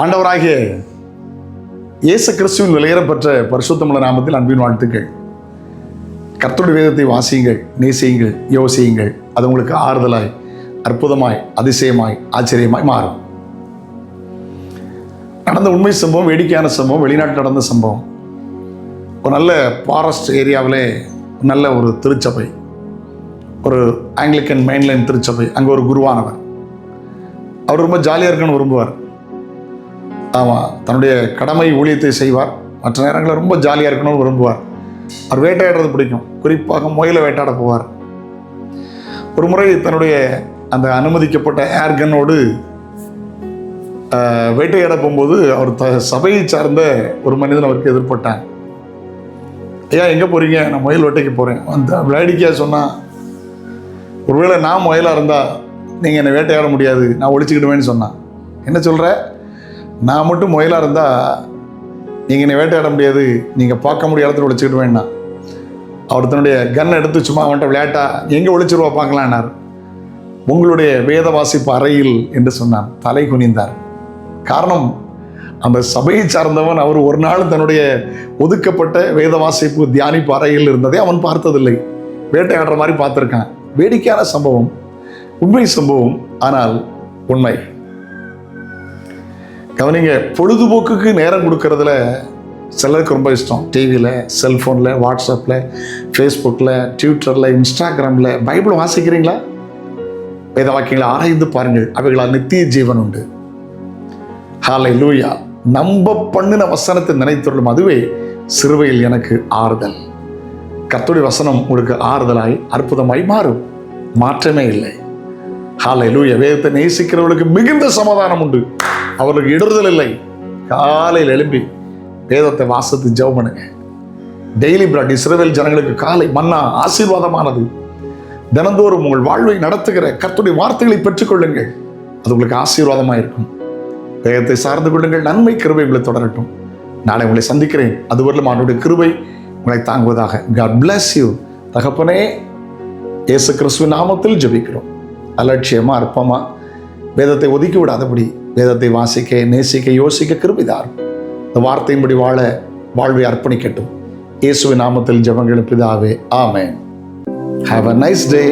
ஆண்டவராகிய இயேசு கிறிஸ்துவின் விலையேறப்பெற்ற பரிசுத்தமுள்ள நாமத்தில் அன்பின் வாழ்த்துக்கள். கர்த்தருடைய வேதத்தை வாசியுங்கள், நேசியுங்கள், யோசியுங்கள். அது உங்களுக்கு ஆறுதலாய், அற்புதமாய், அதிசயமாய், ஆச்சரியமாய் மாறும். நடந்த உண்மை சம்பவம், வேடிக்கையான சம்பவம், வெளிநாட்டில் நடந்த சம்பவம். ஒரு நல்ல ஃபாரஸ்ட் ஏரியாவிலே நல்ல ஒரு திருச்சபை, ஒரு ஆங்கிலிக்கன் மெயின்லைன் திருச்சபை. அங்கே ஒரு குருவானவர். அவர் ரொம்ப ஜாலியாக இருக்கணும்னு விரும்புவார். ஆமாம், தன்னுடைய கடமை ஊழியத்தை செய்வார். மற்ற நேரங்களில் ரொம்ப ஜாலியாக இருக்கணும்னு விரும்புவார். அவர் வேட்டையாடுறது பிடிக்கும். குறிப்பாக முயலை வேட்டையாட போவார். ஒரு முறை தன்னுடைய அந்த அனுமதிக்கப்பட்ட ஏர்கனோடு வேட்டையாட போகும்போது அவர் சபையை சார்ந்த ஒரு மனிதன் அவருக்கு எதிர்பட்டாங்க. ஐயா, எங்கே போகிறீங்க? நான் முயல் வேட்டைக்கு போகிறேன். அந்த வேடிக்கையாக சொன்னால், ஒருவேளை நான் முயலாக இருந்தால் நீங்கள் என்னை வேட்டையாட முடியாது, நான் ஒழிச்சுக்கிடுவேன்னு சொன்னான். என்ன சொல்கிற? நான் மட்டும் முயலாக இருந்தால் நீங்கள் என்னை வேட்டையாட முடியாது, நீங்கள் பார்க்க முடியாத இடத்துல ஒழிச்சுக்கிடுவேன்னா. அவர் தன்னுடைய கன்னை எடுத்து சும்மா அவன்கிட்ட விளையாட்டா, எங்கே ஒழிச்சிருவா பார்க்கலான்னார். உங்களுடைய வேத வாசிப்பு அறையில் என்று சொன்னான். தலை குனிந்தார். காரணம், அந்த சபையை சார்ந்தவன். அவர் ஒரு நாள் தன்னுடைய ஒதுக்கப்பட்ட வேத வாசிப்பு தியானிப்பு அறையில் இருந்ததை அவன் பார்த்ததில்லை. வேட்டையாடுற மாதிரி பார்த்துருக்கான். வேடிக்கையான சம்பவம், உண்மை சம்பவம், ஆனால் உண்மை. கவனிங்க, பொழுதுபோக்குக்கு நேரம் கொடுக்கறதுல சிலருக்கு ரொம்ப இஷ்டம். டிவியில், செல்ஃபோனில், வாட்ஸ்அப்பில், ஃபேஸ்புக்கில், ட்விட்டரில், இன்ஸ்டாகிராமில். பைபிள் வாசிக்கிறீங்களா? வேத வாக்கியங்களை ஆராய்ந்து பாருங்கள். அவைகளால் நித்திய ஜீவன் உண்டு. ஹல்லேலூயா. நம்ப பண்ணின வசனத்தை நினைத்துள்ளும், அதுவே சிறுவையில் எனக்கு ஆறுதல். கர்த்தருடைய வசனம் உங்களுக்கு ஆறுதலாய், அற்புதமாய் மாறும். மாற்றமே இல்லை. ஹல்லேலூயா. வேதத்தை நேசிக்கிறவர்களுக்கு மிகுந்த சமாதானம் உண்டு, அவர்களுக்கு இடறுதல் இல்லை. காலையில் எழும்பி வேதத்தை வாசித்து ஜெபம் பண்ணுங்க. Daily bread. இஸ்ரவேல் ஜனங்களுக்கு காலை மன்னா ஆசீர்வாதமானது. தினந்தோறும் உங்கள் வாழ்வை நடத்துகிற கர்த்தருடைய வார்த்தைகளை பெற்றுக்கொள்ளுங்கள். அது உங்களுக்கு ஆசீர்வாதமாக இருக்கும். வேதத்தை சார்ந்து கொள்ளுங்கள். நன்மை கிருபை உங்களை தொடரட்டும். நாளை உங்களை சந்திக்கிறேன். அதுவரையிலும் அவருடைய கிருபை உங்களை தாங்குவதாக. God bless you. தகப்பனே, இயேசு கிறிஸ்துவின் நாமத்தில் ஜெபிக்கிறோம். அலட்சியமாக, அற்பமாக வேதத்தை ஒதுக்கி விடாதபடி வேதத்தை வாசிக்க, நேசிக்க, யோசிக்க கிருபைதார். இந்த வார்த்தையின்படி வாழ வாழ்வை அர்ப்பணிக்கட்டும். இயேசுவின் நாமத்தில் ஜெபங்கள் பிதாவே, ஆமென். Have a nice day.